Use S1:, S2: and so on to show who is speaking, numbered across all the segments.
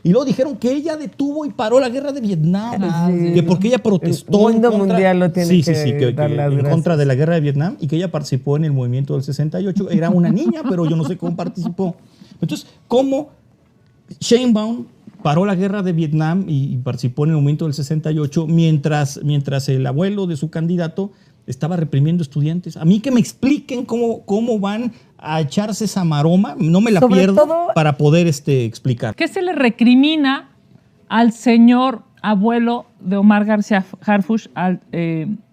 S1: Y luego dijeron que ella detuvo y paró la guerra de Vietnam,
S2: Sí.
S1: que porque ella protestó
S2: El mundo mundial lo tiene que dar las
S1: en
S2: gracias.
S1: contra de la guerra de Vietnam y que ella participó en el movimiento del 68. Era una niña, pero yo no sé cómo participó. Entonces, ¿cómo Sheinbaum paró la guerra de Vietnam y participó en el movimiento del 68 mientras el abuelo de su candidato estaba reprimiendo estudiantes? A mí que me expliquen cómo van a echarse esa maroma, no me la
S2: Sobre
S1: pierdo,
S2: todo,
S1: para poder explicar.
S3: ¿Qué se le recrimina al señor abuelo de Omar García Harfuch, al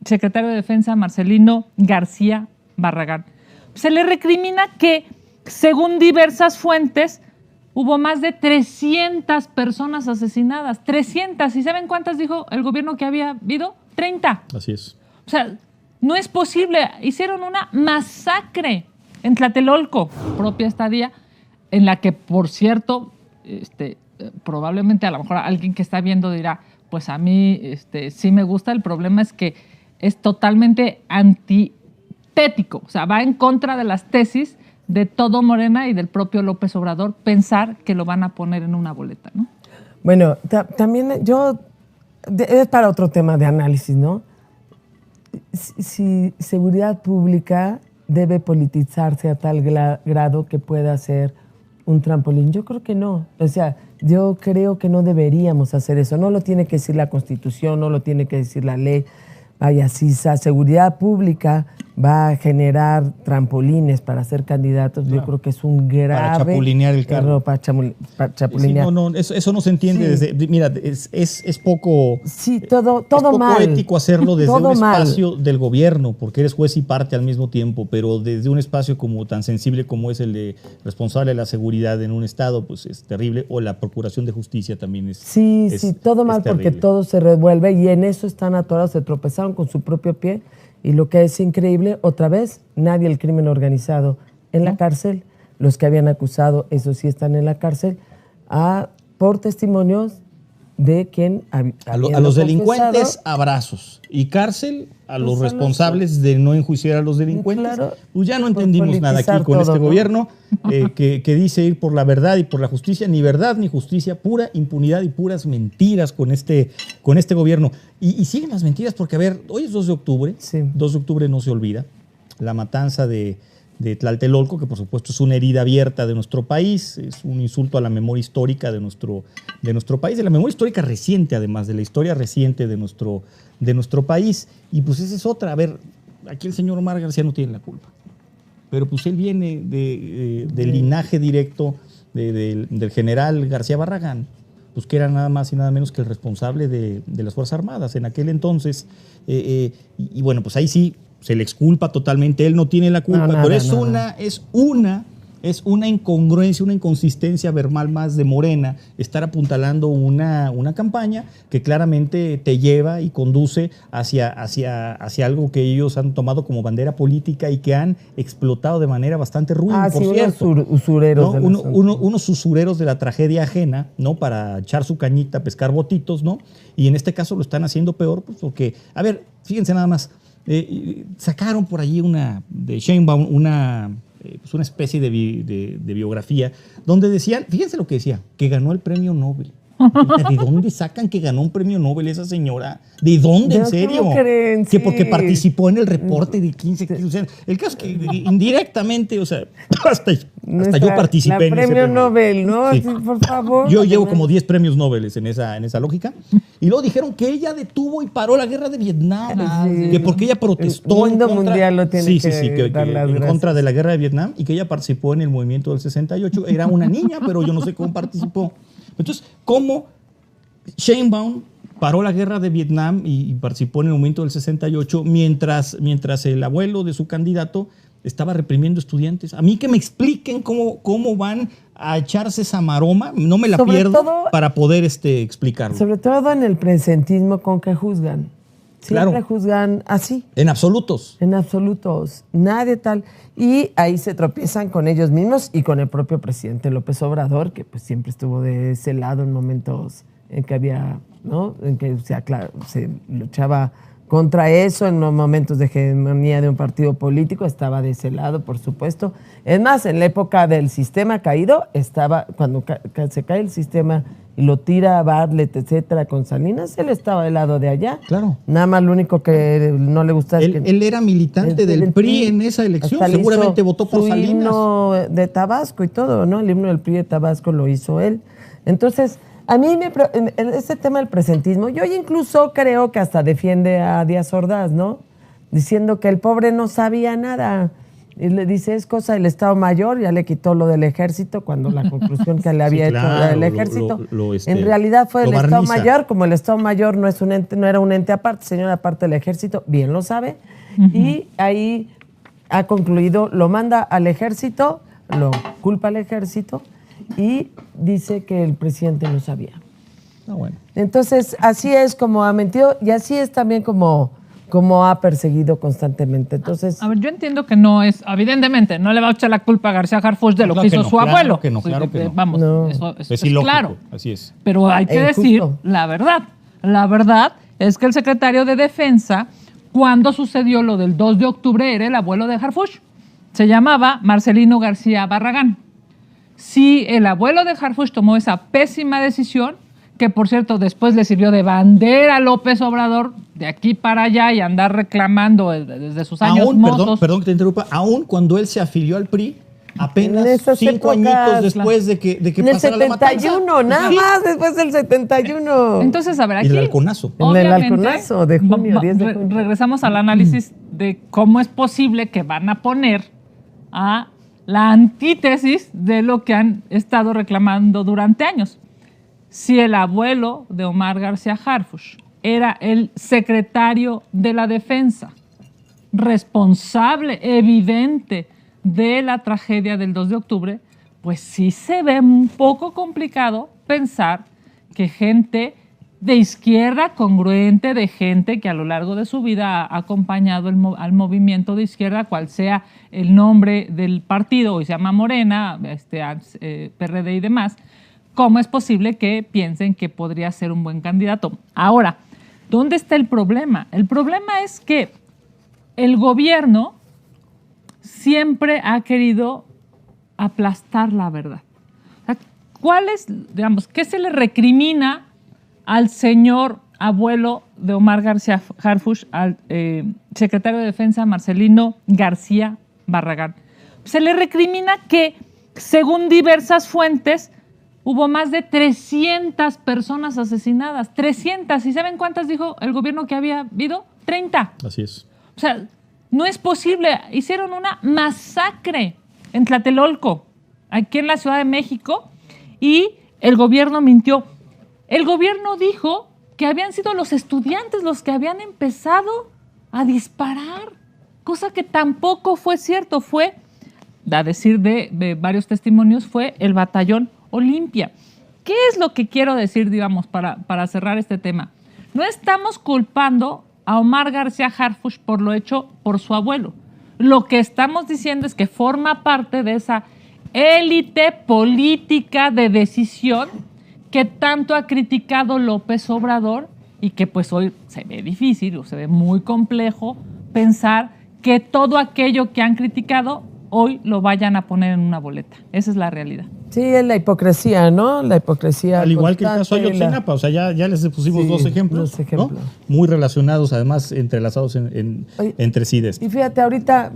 S3: secretario de Defensa Marcelino García Barragán? Se le recrimina que, según diversas fuentes, hubo más de 300 personas asesinadas. 300. ¿Y saben cuántas dijo el gobierno que había habido? 30.
S1: Así es.
S3: O sea, no es posible. Hicieron una masacre en Tlatelolco, propia estadía, en la que, por cierto, probablemente a lo mejor alguien que está viendo dirá, pues a mí sí me gusta. El problema es que es totalmente antitético. O sea, va en contra de las tesis de todo Morena y del propio López Obrador pensar que lo van a poner en una boleta, ¿no?
S2: Bueno, también es para otro tema de análisis, ¿no? Si seguridad pública debe politizarse a tal grado que pueda ser un trampolín. Yo creo que no. O sea, yo creo que no deberíamos hacer eso. No lo tiene que decir la Constitución, no lo tiene que decir la ley. Vaya, si esa seguridad pública va a generar trampolines para ser candidatos, claro, yo creo que es un grave...
S1: Para chapulinear el cargo.
S2: Error, para chapulinear.
S1: Sí, no, eso no se entiende.
S2: Sí.
S1: Mira, es poco...
S2: Sí, todo
S1: es poco
S2: mal.
S1: ético hacerlo desde
S2: todo
S1: un espacio
S2: mal.
S1: del gobierno, porque eres juez y parte al mismo tiempo, pero desde un espacio como tan sensible como es el de responsable de la seguridad en un estado, pues es terrible, o la procuración de justicia también es...
S2: Sí, todo mal
S1: terrible.
S2: Porque todo se revuelve y en eso están atorados, se tropezaron con su propio pie. Y lo que es increíble, otra vez, nadie del crimen organizado en la cárcel. Los que habían acusado, esos sí están en la cárcel, por testimonios de quien
S1: a los delincuentes, abrazos. Y cárcel a los responsables de no enjuiciar a los delincuentes. Claro, pues ya no entendimos nada aquí con este gobierno que dice ir por la verdad y por la justicia. Ni verdad ni justicia, pura impunidad y puras mentiras con este gobierno. Y siguen las mentiras porque, a ver, hoy es 2 de octubre. Sí. 2 de octubre no se olvida. La matanza de Tlatelolco, que por supuesto es una herida abierta de nuestro país, es un insulto a la memoria histórica de nuestro país, de la memoria histórica reciente, además, de la historia reciente de nuestro país. Y pues esa es otra. A ver, aquí el señor Omar García no tiene la culpa, pero pues él viene del linaje directo del general García Barragán, pues que era nada más y nada menos que el responsable de las Fuerzas Armadas en aquel entonces. Y bueno, pues ahí sí se le exculpa totalmente, él no tiene la culpa, pero es una incongruencia, una inconsistencia verbal más de Morena, estar apuntalando una campaña que claramente te lleva y conduce hacia algo que ellos han tomado como bandera política y que han explotado de manera bastante ruin, por cierto.
S2: Unos usureros,
S1: ¿no? Unos usureros de la tragedia ajena, ¿no? Para echar su cañita, pescar botitos, ¿no? Y en este caso lo están haciendo peor, pues porque, a ver, fíjense nada más, sacaron por allí de Sheinbaum una especie de biografía donde decían, fíjense lo que decía, que ganó el premio Nobel. ¿De dónde sacan que ganó un premio Nobel esa señora? ¿De dónde, en serio?
S2: Creen,
S1: que porque participó en el reporte de 15 kilos. O sea, el caso es que indirectamente, o sea, hasta yo participé en ese
S2: premio Nobel, ¿no? Sí. Sí, por favor.
S1: Yo llevo como 10 premios Nobel en esa lógica. Y luego dijeron que ella detuvo y paró la guerra de Vietnam. Que porque ella protestó
S2: el mundo mundial lo tiene
S1: que
S2: dar las
S1: en contra de la guerra de Vietnam y que ella participó en el movimiento del 68. Era una niña, pero yo no sé cómo participó. Entonces, ¿cómo Sheinbaum paró la guerra de Vietnam y participó en el movimiento del 68 mientras el abuelo de su candidato estaba reprimiendo estudiantes? A mí que me expliquen cómo van a echarse esa maroma, no me la pierdo, para poder explicarlo.
S2: Sobre todo en el presentismo con que juzgan. Siempre juzgan así.
S1: En absolutos.
S2: En absolutos. Nadie tal. Y ahí se tropiezan con ellos mismos y con el propio presidente López Obrador, que pues siempre estuvo de ese lado en momentos en que había, ¿no? En que se luchaba contra eso en los momentos de hegemonía de un partido político, estaba de ese lado, por supuesto. Es más, en la época del sistema caído, cuando se cae el sistema y lo tira a Bartlett, etcétera, con Salinas, él estaba del lado de allá.
S1: Claro.
S2: Nada más lo único que no le gustaba es que...
S1: Él era militante del PRI en esa elección, seguramente votó por Salinas.
S2: El himno de Tabasco y todo, ¿no? El himno del PRI de Tabasco lo hizo él. Entonces, a mí ese tema del presentismo, yo incluso creo que hasta defiende a Díaz Ordaz, ¿no? Diciendo que el pobre no sabía nada. Y le dice, es cosa del Estado Mayor, ya le quitó lo del ejército, cuando la conclusión que le había hecho del ejército. En realidad fue el Estado Mayor, como el Estado Mayor no era un ente aparte, sino una parte del ejército, bien lo sabe. Y ahí ha concluido, lo manda al ejército, lo culpa al ejército, y dice que el presidente no sabía.
S1: Bueno.
S2: Entonces, así es como ha mentido y así es también como ha perseguido constantemente. Entonces,
S3: a ver, yo entiendo que no es, evidentemente, no le va a echar la culpa a García Harfuch de lo que hizo su abuelo.
S1: Claro que no.
S3: Vamos,
S2: no.
S3: eso es
S1: ilógico,
S3: claro.
S1: Así es.
S3: Pero hay que decir la verdad. La verdad es que el secretario de Defensa, cuando sucedió lo del 2 de octubre, era el abuelo de Harfuch. Se llamaba Marcelino García Barragán. Si el abuelo de Harfuch tomó esa pésima decisión, que por cierto después le sirvió de bandera a López Obrador de aquí para allá y andar reclamando desde sus años mozos.
S1: Perdón que te interrumpa, aún cuando él se afilió al PRI, apenas 5 añitos después de que pasara la matanza.
S2: En el 71, nada más después del 71.
S3: Entonces, a ver, aquí...
S1: Y del halconazo.
S2: En el halconazo de junio, 10 de junio.
S3: Regresamos al análisis de cómo es posible que van a poner a la antítesis de lo que han estado reclamando durante años. Si el abuelo de Omar García Harfuch era el secretario de la Defensa, responsable evidente de la tragedia del 2 de octubre, pues sí se ve un poco complicado pensar que gente de izquierda congruente, de gente que a lo largo de su vida ha acompañado al movimiento de izquierda, cual sea el nombre del partido, hoy se llama Morena, PRD y demás, ¿cómo es posible que piensen que podría ser un buen candidato? Ahora, ¿dónde está el problema? El problema es que el gobierno siempre ha querido aplastar la verdad. O sea, ¿cuál es, digamos, qué se le recrimina al señor abuelo de Omar García Harfuch, al secretario de Defensa Marcelino García Barragán? Se le recrimina que, según diversas fuentes, hubo más de 300 personas asesinadas. 300. ¿Y saben cuántas dijo el gobierno que había habido? 30.
S1: Así es.
S3: O sea, no es posible. Hicieron una masacre en Tlatelolco, aquí en la Ciudad de México, y el gobierno mintió. El gobierno dijo que habían sido los estudiantes los que habían empezado a disparar, cosa que tampoco fue cierto. Fue, a decir de varios testimonios, fue el batallón Olimpia. ¿Qué es lo que quiero decir, digamos, para cerrar este tema? No estamos culpando a Omar García Harfuch por lo hecho por su abuelo. Lo que estamos diciendo es que forma parte de esa élite política de decisión que tanto ha criticado López Obrador y que pues hoy se ve difícil o se ve muy complejo pensar que todo aquello que han criticado hoy lo vayan a poner en una boleta. Esa es la realidad.
S2: Sí, es la hipocresía, ¿no? La hipocresía.
S1: Al igual que el caso de Ayotzinapa, o sea, ya les pusimos dos ejemplos, ¿no? Muy relacionados, además, entrelazados entre sí.
S2: Y fíjate, ahorita,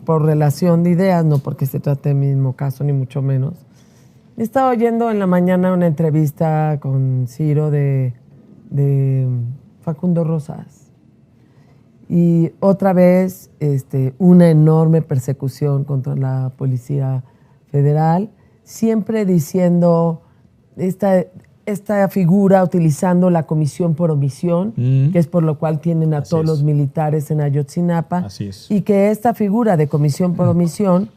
S2: por relación de ideas, no porque se trate del mismo caso, ni mucho menos, estaba oyendo en la mañana una entrevista con Ciro de Facundo Rosas. Y otra vez, una enorme persecución contra la Policía Federal, siempre diciendo esta figura, utilizando la comisión por omisión, que es por lo cual tienen a todos los militares en Ayotzinapa.
S1: Así es.
S2: Y que esta figura de comisión por omisión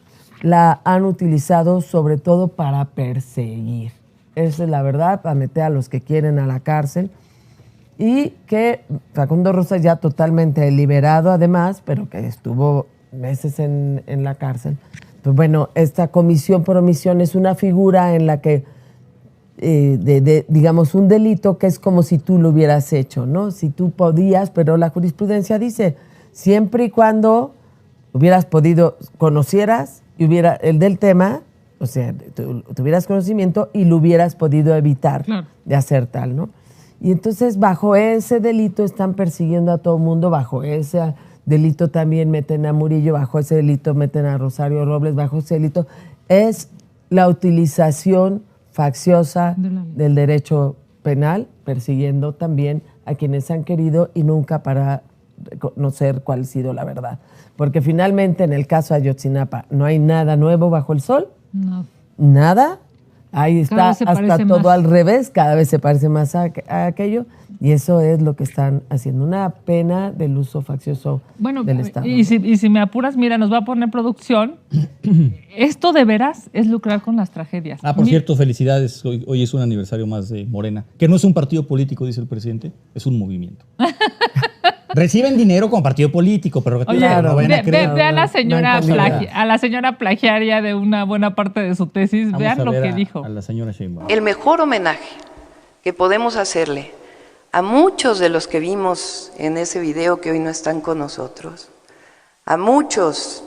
S2: la han utilizado sobre todo para perseguir. Esa es la verdad, para meter a los que quieren a la cárcel. Y que Facundo Rosas ya totalmente liberado además, pero que estuvo meses en la cárcel. Pues bueno, esta comisión por omisión es una figura en la que digamos, un delito que es como si tú lo hubieras hecho, ¿no? Si tú podías, pero la jurisprudencia dice, siempre y cuando hubieras podido, conocieras y hubiera el del tema, o sea, tuvieras conocimiento y lo hubieras podido evitar de hacer tal, ¿no? Y entonces bajo ese delito están persiguiendo a todo el mundo, bajo ese delito también meten a Murillo, bajo ese delito meten a Rosario Robles, bajo ese delito es la utilización facciosa del derecho penal, persiguiendo también a quienes han querido y nunca para conocer cuál ha sido la verdad. Porque finalmente en el caso de Ayotzinapa no hay nada nuevo bajo el sol, nada. Ahí está hasta todo más al revés, cada vez se parece más a aquello, y eso es lo que están haciendo, una pena del uso faccioso del Estado.
S3: Y si me apuras, mira, nos va a poner producción. Esto de veras es lucrar con las tragedias.
S1: Por cierto, felicidades, hoy es un aniversario más de Morena, que no es un partido político, dice el presidente, es un movimiento. Reciben dinero como partido político, pero
S3: claro,
S1: no vayan a creer.
S3: Ve a la señora plagiaria de una buena parte de su tesis. Vean lo que dijo.
S1: A la señora Sheinbaum.
S4: El mejor homenaje que podemos hacerle a muchos de los que vimos en ese video que hoy no están con nosotros, a muchos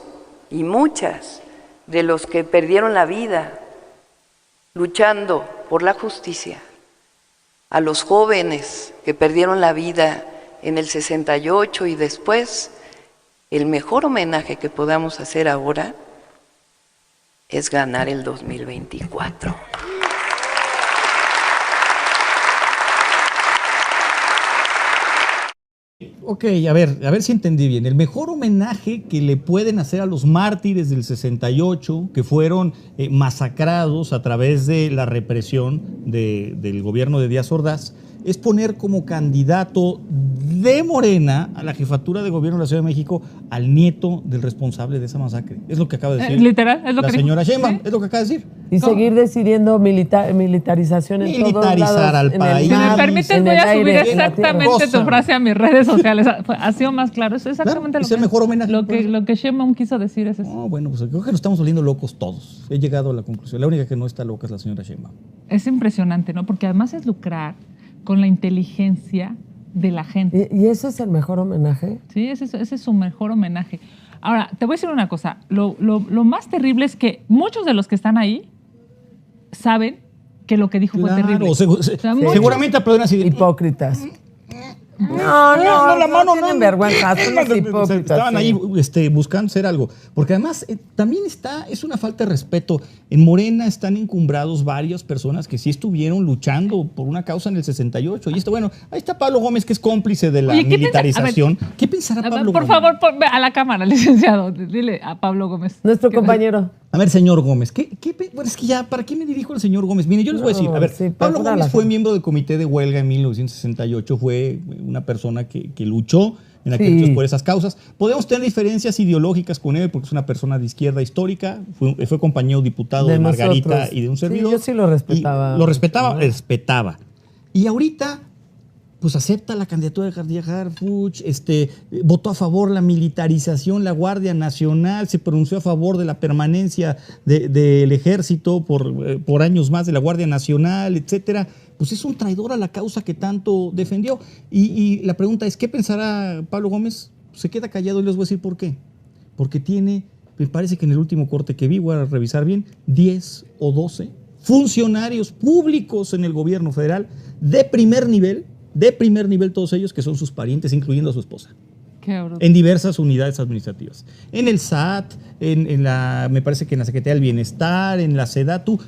S4: y muchas de los que perdieron la vida luchando por la justicia, a los jóvenes que perdieron la vida en el 68 y después, el mejor homenaje que podamos hacer ahora es ganar el 2024.
S1: Ok, a ver si entendí bien. El mejor homenaje que le pueden hacer a los mártires del 68, que fueron masacrados a través de la represión del gobierno de Díaz Ordaz, es poner como candidato de Morena a la jefatura de gobierno de la Ciudad de México al nieto del responsable de esa masacre. Es lo que acaba de decir.
S3: Literal, es lo
S1: la
S3: que
S1: señora
S3: dijo.
S1: Sheinbaum,
S3: ¿Sí?
S1: Es lo que acaba de decir.
S2: Y seguir decidiendo militarización en todos lados.
S1: Militarizar al país.
S3: Si me permites, voy a subir exactamente tu frase a mis redes sociales. Ha sido más claro. Eso es exactamente
S1: es el mejor homenaje.
S3: lo que Sheinbaum quiso decir es eso.
S1: Bueno, pues creo que nos estamos volviendo locos todos. He llegado a la conclusión. La única que no está loca es la señora Sheinbaum.
S3: Es impresionante, ¿no? Porque además es lucrar con la inteligencia de la gente.
S2: ¿Y eso es el mejor homenaje?
S3: Sí, ese es su mejor homenaje. Ahora, te voy a decir una cosa. Lo más terrible es que muchos de los que están ahí saben que lo que dijo fue terrible.
S1: Seguramente aplauden así.
S2: Hipócritas. No, tienen vergüenza, son los hipócritas.
S1: Estaban ahí buscando hacer algo. Porque además también es una falta de respeto. En Morena están encumbrados varias personas que sí estuvieron luchando por una causa en el 68. Y ahí está Pablo Gómez, que es cómplice de la militarización. ¿Qué pensará Pablo Gómez?
S3: Por favor, a la cámara, licenciado. Dile a Pablo Gómez.
S2: Nuestro compañero.
S1: A ver, señor Gómez, bueno, es que ya, ¿para qué me dirijo al señor Gómez? Mire, yo les voy a decir, a ver, Pablo Gómez fue miembro del comité de huelga en 1968, fue una persona que luchó en aquellos por esas causas. Podemos tener diferencias ideológicas con él porque es una persona de izquierda histórica, fue compañero diputado de Margarita nosotros. Y de un servidor.
S2: Yo sí lo respetaba.
S1: Lo respetaba. Y ahorita pues acepta la candidatura de García Harfuch, votó a favor la militarización, la Guardia Nacional, se pronunció a favor de la permanencia del ejército por años más de la Guardia Nacional, etcétera. Pues es un traidor a la causa que tanto defendió. Y la pregunta es, ¿qué pensará Pablo Gómez? Se queda callado y les voy a decir por qué. Porque me parece que en el último corte que vi, voy a revisar bien, 10 o 12 funcionarios públicos en el gobierno federal de primer nivel todos ellos, que son sus parientes, incluyendo a su esposa. En diversas unidades administrativas. En el SAT, me parece que en la Secretaría del Bienestar, en la SEDATU,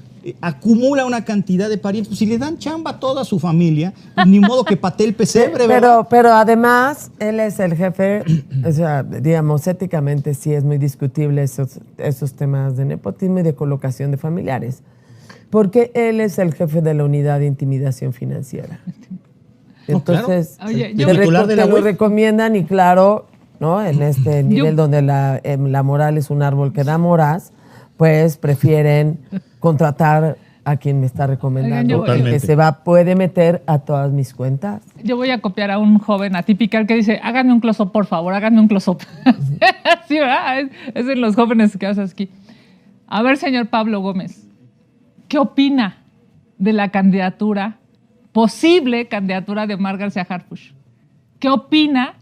S1: acumula una cantidad de parientes. Pues si le dan chamba a toda su familia, ni modo que patee el pesebre, ¿verdad?
S2: Pero además, él es el jefe, o sea, digamos, éticamente sí es muy discutible esos temas de nepotismo y de colocación de familiares. Porque él es el jefe de la unidad de intimidación financiera. Entonces,
S1: claro. Oye, te lo
S2: recomiendan y claro, ¿no? En este nivel donde la moral es un árbol que da moras, pues prefieren contratar a quien me está recomendando que puede meter a todas mis cuentas.
S3: Yo voy a copiar a un joven atípico que dice, háganme un close-up, por favor, háganme un close-up. Sí, ¿verdad? Es en los jóvenes que haces aquí. A ver, señor Pablo Gómez, ¿qué opina de la candidatura, posible candidatura de Omar García Harfuch? ¿Qué opina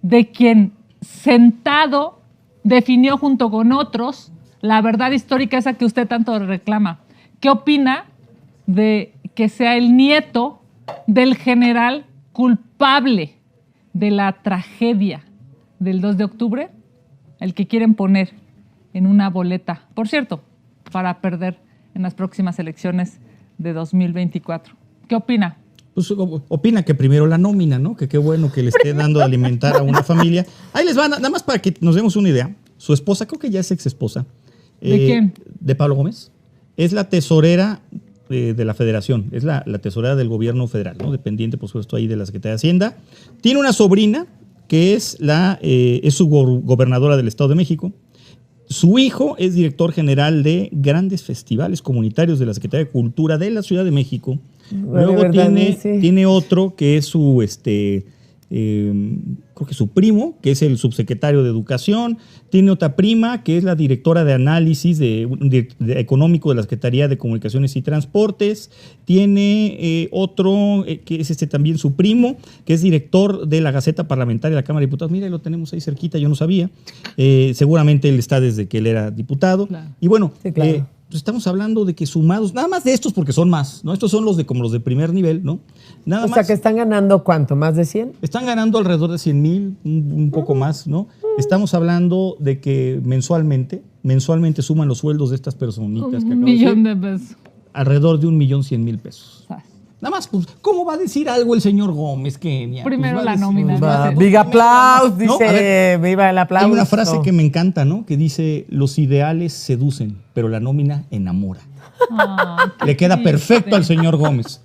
S3: de quien sentado definió junto con otros la verdad histórica esa que usted tanto reclama? ¿Qué opina de que sea el nieto del general culpable de la tragedia del 2 de octubre, el que quieren poner en una boleta, por cierto, para perder en las próximas elecciones de 2024? ¿Qué opina?
S1: Pues opina que primero la nómina, ¿no? Que qué bueno que le esté dando de alimentar a una familia. Ahí les va, nada más para que nos demos una idea. Su esposa, creo que ya es ex esposa.
S3: ¿De quién?
S1: De Pablo Gómez. Es la tesorera de la Federación, es la tesorera del gobierno federal, ¿no? Dependiente, por supuesto, ahí de la Secretaría de Hacienda. Tiene una sobrina que es su gobernadora del Estado de México. Su hijo es director general de grandes festivales comunitarios de la Secretaría de Cultura de la Ciudad de México. Luego tiene otro que es su creo que su primo, que es el subsecretario de Educación. Tiene otra prima, que es la directora de análisis económico de la Secretaría de Comunicaciones y Transportes. Tiene otro, que es también su primo, que es director de la Gaceta Parlamentaria de la Cámara de Diputados. Mira, lo tenemos ahí cerquita, yo no sabía. Seguramente él está desde que él era diputado. Claro. Y bueno, sí, claro. Pues estamos hablando de que sumados, nada más de estos porque son más, ¿no? Estos son los de como los de primer nivel, ¿no? Nada
S2: o
S1: más.
S2: sea, que están ganando ¿cuánto? ¿Más de 100?
S1: Están ganando alrededor de 100,000, un poco más, ¿no? Estamos hablando de que mensualmente suman los sueldos de estas personitas.
S3: Un millón de pesos.
S1: Alrededor de 1,100,000 pesos. Nada más, pues, ¿cómo va a decir algo el señor Gómez? Kenia?
S3: Primero
S1: pues
S3: la nómina.
S2: Big aplausos, dice, viva el aplauso.
S1: Hay una frase que me encanta, ¿no? Que dice, los ideales seducen, pero la nómina enamora. Le queda perfecto al señor Gómez.